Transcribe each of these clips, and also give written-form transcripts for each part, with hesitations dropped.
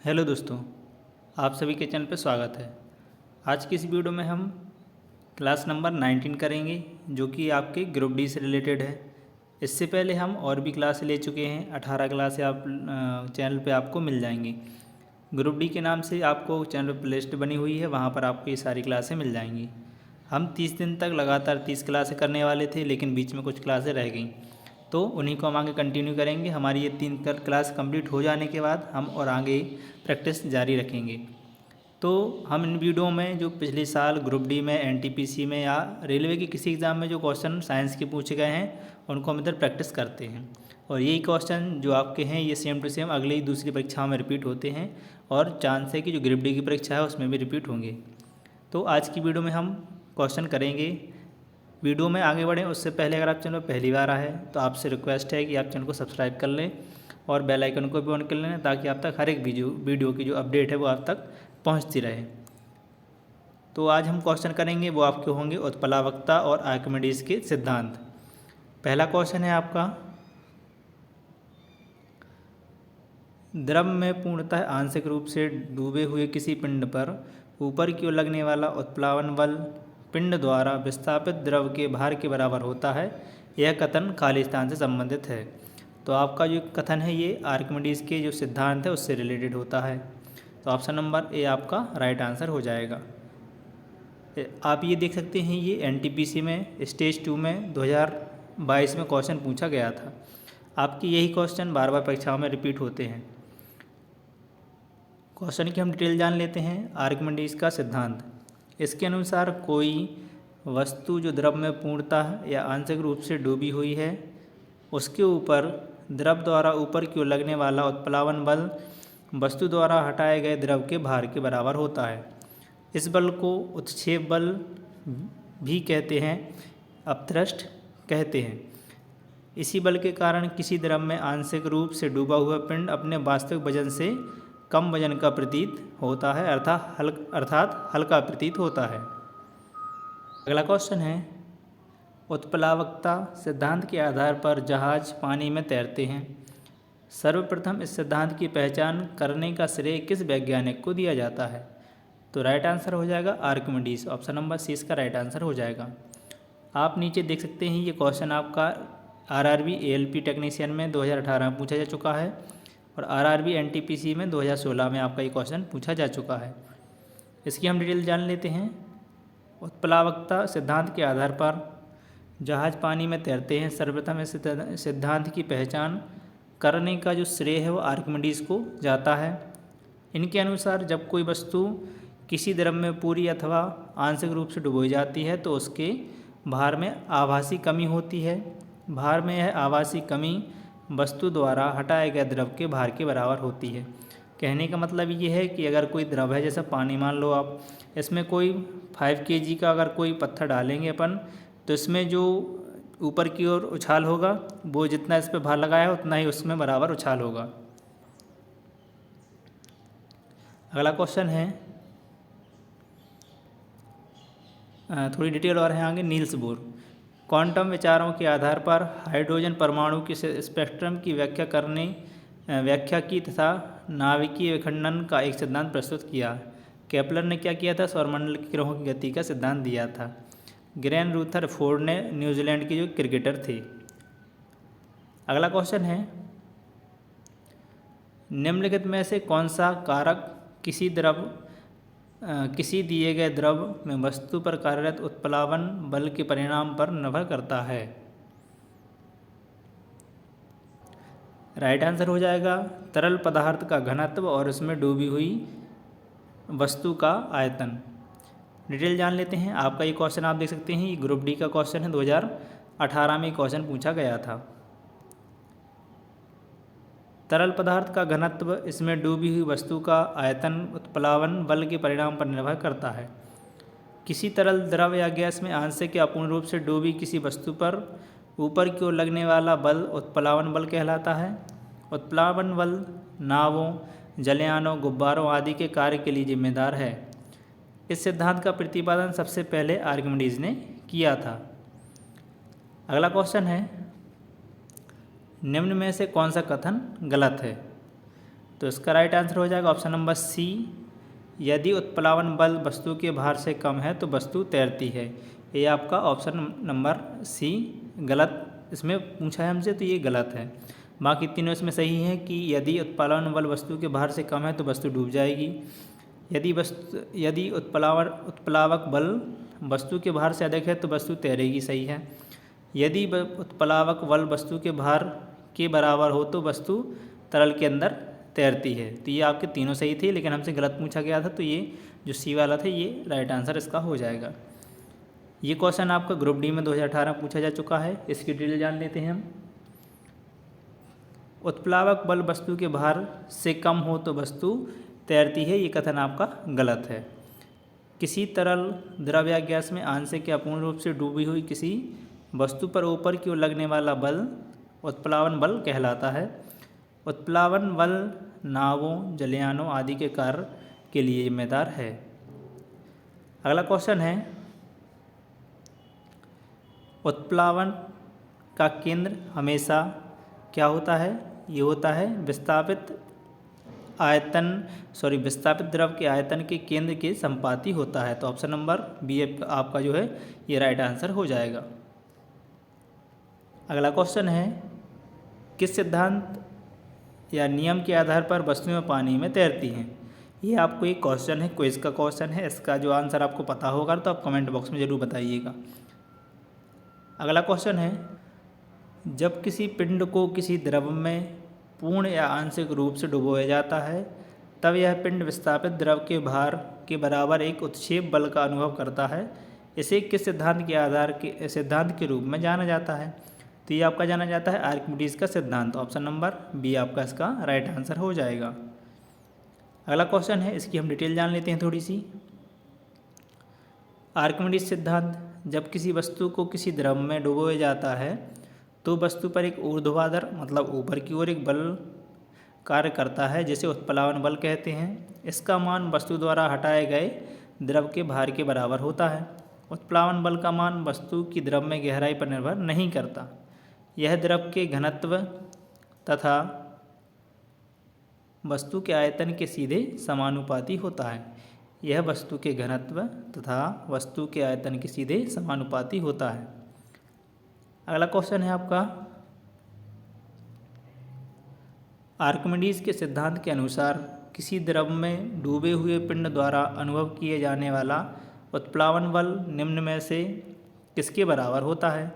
Hello दोस्तों, आप सभी के चैनल पर स्वागत है। आज की इस वीडियो में हम क्लास नंबर 19 करेंगे, जो कि आपके ग्रुप डी से रिलेटेड है। इससे पहले हम और भी क्लास ले चुके हैं। 18 क्लास आप चैनल पे आपको मिल जाएंगी। ग्रुप डी के नाम से आपको चैनल पर प्लेलिस्ट बनी हुई है, वहाँ पर आपको ये सारी क्लासें मिल जाएंगी। हम 30 दिन तक लगातार 30 क्लासें करने वाले थे, लेकिन बीच में कुछ क्लासें रह गई, तो उन्हीं को हम आगे कंटिन्यू करेंगे। हमारी ये 3 क्लास कंप्लीट हो जाने के बाद हम और आगे प्रैक्टिस जारी रखेंगे। तो हम इन वीडियो में जो पिछले साल ग्रुप डी में, एनटीपीसी में या रेलवे के किसी एग्ज़ाम में जो क्वेश्चन साइंस के पूछे गए हैं, उनको हम इधर प्रैक्टिस करते हैं। और यही क्वेश्चन जो आपके हैं, ये सेम टू सेम अगली दूसरी परीक्षाओं में रिपीट होते हैं, और चांस है कि जो ग्रुप डी की परीक्षा है उसमें भी रिपीट होंगे। तो आज की वीडियो में हम क्वेश्चन करेंगे। वीडियो में आगे बढ़ें उससे पहले अगर आप चैनल पर पहली बार आए तो आपसे रिक्वेस्ट है कि आप चैनल को सब्सक्राइब कर लें और बेल आइकन को भी ऑन कर लें, ताकि आप तक हर एक वीडियो की जो अपडेट है वो आप तक पहुंचती रहे। तो आज हम क्वेश्चन करेंगे, वो आपके होंगे उत्प्लावकता और आर्किमिडीज के सिद्धांत। पहला क्वेश्चन है आपका, द्रव में पूर्णतः आंशिक रूप से डूबे हुए किसी पिंड पर ऊपर की ओर लगने वाला उत्प्लावन बल पिंड द्वारा विस्थापित द्रव के भार के बराबर होता है। यह कथन खाली स्थान से संबंधित है। तो आपका जो कथन है ये आर्किमिडीज के जो सिद्धांत है उससे रिलेटेड होता है। तो ऑप्शन नंबर ए आपका राइट आंसर हो जाएगा। आप ये देख सकते हैं, ये एनटीपीसी में स्टेज 2 में 2022 में क्वेश्चन पूछा गया था। आपके यही क्वेश्चन बार बार परीक्षाओं में रिपीट होते हैं। क्वेश्चन की हम डिटेल जान लेते हैं। आर्किमिडीज का सिद्धांत, इसके अनुसार कोई वस्तु जो द्रव में पूर्णतः या आंशिक रूप से डूबी हुई है, उसके ऊपर द्रव द्वारा ऊपर की ओर लगने वाला उत्प्लावन बल वस्तु द्वारा हटाए गए द्रव के भार के बराबर होता है। इस बल को उत्क्षेप बल भी कहते हैं, अपथ्रस्ट कहते हैं। इसी बल के कारण किसी द्रव में आंशिक रूप से डूबा हुआ पिंड अपने वास्तविक वजन से कम वजन का प्रतीत होता है, अर्थात हल्का प्रतीत होता है। अगला क्वेश्चन है, उत्प्लावकता सिद्धांत के आधार पर जहाज पानी में तैरते हैं। सर्वप्रथम इस सिद्धांत की पहचान करने का श्रेय किस वैज्ञानिक को दिया जाता है? तो राइट आंसर हो जाएगा आर्किमिडीज। ऑप्शन नंबर सी इसका राइट आंसर हो जाएगा। आप नीचे देख सकते हैं, ये क्वेश्चन आपका आरआरबी एएलपी टेक्नीशियन में 2018 में पूछा जा चुका है, और आरआरबी एनटीपीसी में 2016 में आपका ये क्वेश्चन पूछा जा चुका है। इसकी हम डिटेल जान लेते हैं। उत्प्लावकता सिद्धांत के आधार पर जहाज पानी में तैरते हैं। सर्वप्रथम इस सिद्धांत की पहचान करने का जो श्रेय है वो आर्किमिडीज को जाता है। इनके अनुसार जब कोई वस्तु किसी द्रव में पूरी अथवा आंशिक रूप से डुबोई जाती है तो उसके भार में आभासी कमी होती है। भार में यह आभासी कमी वस्तु द्वारा हटाए गए द्रव के भार के बराबर होती है। कहने का मतलब ये है कि अगर कोई द्रव है, जैसे पानी मान लो आप, इसमें कोई 5 kg का अगर कोई पत्थर डालेंगे अपन, तो इसमें जो ऊपर की ओर उछाल होगा वो जितना इस पर भार लगाया है उतना ही उसमें बराबर उछाल होगा। अगला क्वेश्चन है, थोड़ी डिटेल और है आगे। नील्स बोर क्वांटम विचारों के आधार पर हाइड्रोजन परमाणु के स्पेक्ट्रम की व्याख्या की तथा नाभिकीय विखंडन का एक सिद्धांत प्रस्तुत किया। केपलर ने क्या किया था? सौरमंडल की ग्रहों की गति का सिद्धांत दिया था। ग्रेन रूथरफोर्ड ने न्यूजीलैंड के जो क्रिकेटर थे। अगला क्वेश्चन है, निम्नलिखित में से कौन सा कारक किसी दिए गए द्रव में वस्तु पर कार्यरत उत्प्लावन बल के परिणाम पर निर्भर करता है? राइट आंसर हो जाएगा तरल पदार्थ का घनत्व और इसमें डूबी हुई वस्तु का आयतन। डिटेल जान लेते हैं। आपका ये क्वेश्चन आप देख सकते हैं, ये ग्रुप डी का क्वेश्चन है। 2018 में क्वेश्चन पूछा गया था। तरल पदार्थ का घनत्व, इसमें डूबी हुई वस्तु का आयतन उत्प्लावन बल के परिणाम पर निर्भर करता है। किसी तरल, द्रव या गैस में आंशिक या पूर्ण रूप से डूबी किसी वस्तु पर ऊपर की ओर लगने वाला बल उत्प्लावन बल कहलाता है। उत्प्लावन बल नावों, जलयानों, गुब्बारों आदि के कार्य के लिए जिम्मेदार है। इस सिद्धांत का प्रतिपादन सबसे पहले आर्किमिडीज ने किया था। अगला क्वेश्चन है, निम्न में से कौन सा कथन गलत है? तो इसका राइट आंसर हो जाएगा ऑप्शन नंबर सी। यदि उत्प्लावन बल वस्तु के भार से कम है तो वस्तु तैरती है। ये आपका ऑप्शन नंबर सी गलत इसमें पूछा है हमसे, तो ये गलत है। बाकी तीनों इसमें सही है कि यदि उत्प्लावन बल वस्तु के भार से कम है तो वस्तु डूब जाएगी। यदि उत्प्लावक बल वस्तु के भार से अधिक है तो वस्तु तैरेगी, सही है। यदि उत्प्लावक बल वस्तु के भार के बराबर हो तो वस्तु तरल के अंदर तैरती है। तो ये आपके तीनों सही थे, लेकिन हमसे गलत पूछा गया था, तो ये जो सी वाला था ये राइट आंसर इसका हो जाएगा। ये क्वेश्चन आपका ग्रुप डी में 2018 पूछा जा चुका है। इसकी डिटेल जान लेते हैं हम। उत्प्लावक बल वस्तु के भार से कम हो तो वस्तु तैरती है, ये कथन आपका गलत है। किसी तरल द्रव या गैस में आंशिक या पूर्ण रूप से डूबी हुई किसी वस्तु पर ऊपर की ओर लगने वाला बल उत्प्लावन बल कहलाता है। उत्प्लावन बल नावों, जलयानों आदि के कार्य के लिए जिम्मेदार है। अगला क्वेश्चन है, उत्प्लावन का केंद्र हमेशा क्या होता है? ये होता है विस्थापित द्रव के आयतन के केंद्र के संपाती होता है। तो ऑप्शन नंबर बी आपका जो है ये राइट आंसर हो जाएगा। अगला क्वेश्चन है, किस सिद्धांत या नियम के आधार पर वस्तुएं पानी में तैरती हैं? ये आपको एक क्वेश्चन है, क्विज का क्वेश्चन है। इसका जो आंसर आपको पता होगा तो आप कमेंट बॉक्स में ज़रूर बताइएगा। अगला क्वेश्चन है, जब किसी पिंड को किसी द्रव में पूर्ण या आंशिक रूप से डुबोया जाता है तब यह पिंड विस्थापित द्रव के भार के बराबर एक उत्क्षेप बल का अनुभव करता है। इसे किस सिद्धांत के रूप में जाना जाता है? तो ये आपका जाना जाता है आर्किमिडीज का सिद्धांत। ऑप्शन नंबर बी आपका इसका राइट आंसर हो जाएगा। अगला क्वेश्चन है, इसकी हम डिटेल जान लेते हैं थोड़ी सी। आर्किमिडीज सिद्धांत, जब किसी वस्तु को किसी द्रव में डुबोया जाता है तो वस्तु पर एक ऊर्ध्वाधर मतलब ऊपर की ओर एक बल कार्य करता है, जिसे उत्प्लावन बल कहते हैं। इसका मान वस्तु द्वारा हटाए गए द्रव के भार के बराबर होता है। उत्प्लावन बल का मान वस्तु की द्रव में गहराई पर निर्भर नहीं करता। यह द्रव के घनत्व तथा वस्तु के आयतन के सीधे समानुपाती होता है। यह वस्तु के घनत्व तथा वस्तु के आयतन के सीधे समानुपाती होता है। अगला क्वेश्चन है आपका, आर्किमिडीज के सिद्धांत के अनुसार किसी द्रव में डूबे हुए पिंड द्वारा अनुभव किए जाने वाला उत्प्लावन बल निम्न में से किसके बराबर होता है?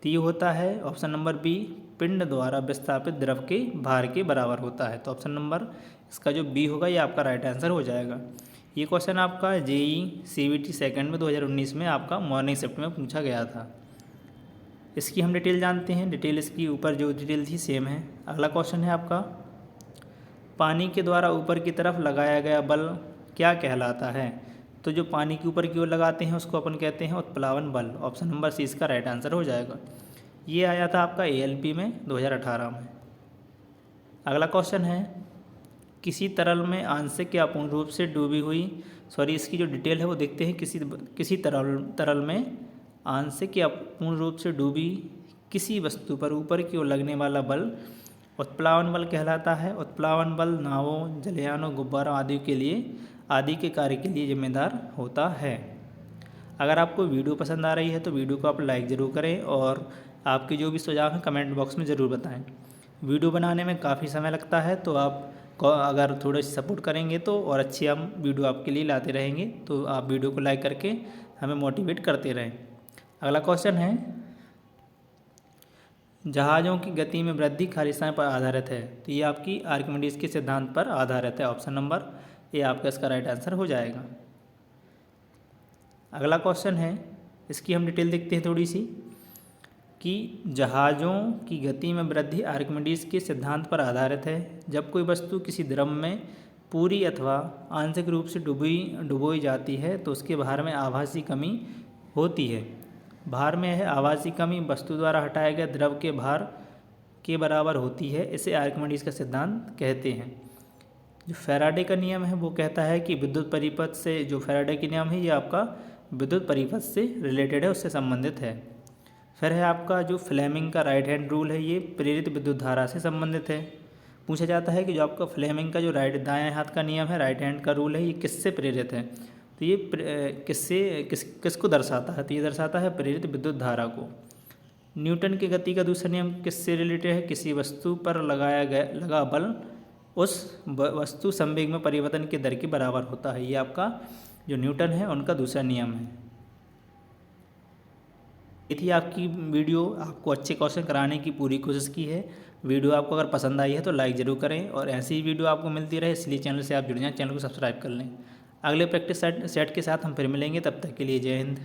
तो ये होता है ऑप्शन नंबर बी, पिंड द्वारा विस्थापित द्रव के भार के बराबर होता है। तो ऑप्शन नंबर इसका जो बी होगा ये आपका राइट आंसर हो जाएगा। ये क्वेश्चन आपका जेई सीवीटी सेकंड में 2019 में आपका मॉर्निंग शिफ्ट में पूछा गया था। इसकी हम डिटेल जानते हैं। डिटेल इसकी ऊपर जो डिटेल थी सेम है। अगला क्वेश्चन है आपका, पानी के द्वारा ऊपर की तरफ लगाया गया बल क्या कहलाता है? तो जो पानी के ऊपर की ओर लगाते हैं उसको अपन कहते हैं उत्प्लावन बल। ऑप्शन नंबर सी इसका राइट आंसर हो जाएगा। ये आया था आपका एएलपी में 2018 में। अगला क्वेश्चन है, किसी तरल में आंशिक या पूर्ण रूप से डूबी हुई इसकी जो डिटेल है वो देखते हैं। किसी तरल में आंशिक या पूर्ण रूप से डूबी किसी वस्तु पर ऊपर की ओर लगने वाला बल उत्प्लावन बल कहलाता है। उत्प्लावन बल नावों, जलयानों, गुब्बारों आदि के कार्य के लिए जिम्मेदार होता है। अगर आपको वीडियो पसंद आ रही है तो वीडियो को आप लाइक ज़रूर करें और आपके जो भी सुझाव हैं कमेंट बॉक्स में ज़रूर बताएं। वीडियो बनाने में काफ़ी समय लगता है, तो आप अगर थोड़ा सपोर्ट करेंगे तो और अच्छी हम वीडियो आपके लिए लाते रहेंगे। तो आप वीडियो को लाइक करके हमें मोटिवेट करते रहें। अगला क्वेश्चन है, जहाज़ों की गति में वृद्धि खाली समय पर आधारित है। तो ये आपकी आर्किमिडीज के सिद्धांत पर आधारित है। ऑप्शन नंबर ए आपका इसका राइट आंसर हो जाएगा। अगला क्वेश्चन है, इसकी हम डिटेल देखते हैं थोड़ी सी कि जहाज़ों की गति में वृद्धि आर्किमिडीज के सिद्धांत पर आधारित है। जब कोई वस्तु किसी द्रव में पूरी अथवा आंशिक रूप से डुबोई जाती है तो उसके भार में आभासी कमी होती है। भार में यह आभासी कमी वस्तु द्वारा हटाए गए द्रव के भार के बराबर होती है। इसे आर्किमिडीज का सिद्धांत कहते हैं। जो फैराडे का नियम है वो कहता है कि विद्युत परिपथ से, जो फैराडे का नियम है ये आपका विद्युत परिपथ से रिलेटेड है, उससे संबंधित है। फिर है आपका जो फ्लेमिंग का राइट हैंड रूल है, ये प्रेरित विद्युत धारा से संबंधित है। पूछा जाता है कि जो आपका फ्लेमिंग का जो दाएं हाथ का नियम है, राइट हैंड का रूल है, ये किससे प्रेरित है? तो ये किसको दर्शाता है? तो ये दर्शाता है प्रेरित विद्युत धारा को। न्यूटन की गति का दूसरा नियम किससे रिलेटेड है? किसी वस्तु पर लगा बल उस वस्तु संवेग में परिवर्तन की दर के बराबर होता है। ये आपका जो न्यूटन है उनका दूसरा नियम है। ये थी आपकी वीडियो, आपको अच्छे क्वेश्चन कराने की पूरी कोशिश की है। वीडियो आपको अगर पसंद आई है तो लाइक ज़रूर करें और ऐसी ही वीडियो आपको मिलती रहे इसलिए चैनल से आप जुड़ जाएं, चैनल को सब्सक्राइब कर लें। अगले प्रैक्टिस सेट के साथ हम फिर मिलेंगे, तब तक के लिए जय हिंद।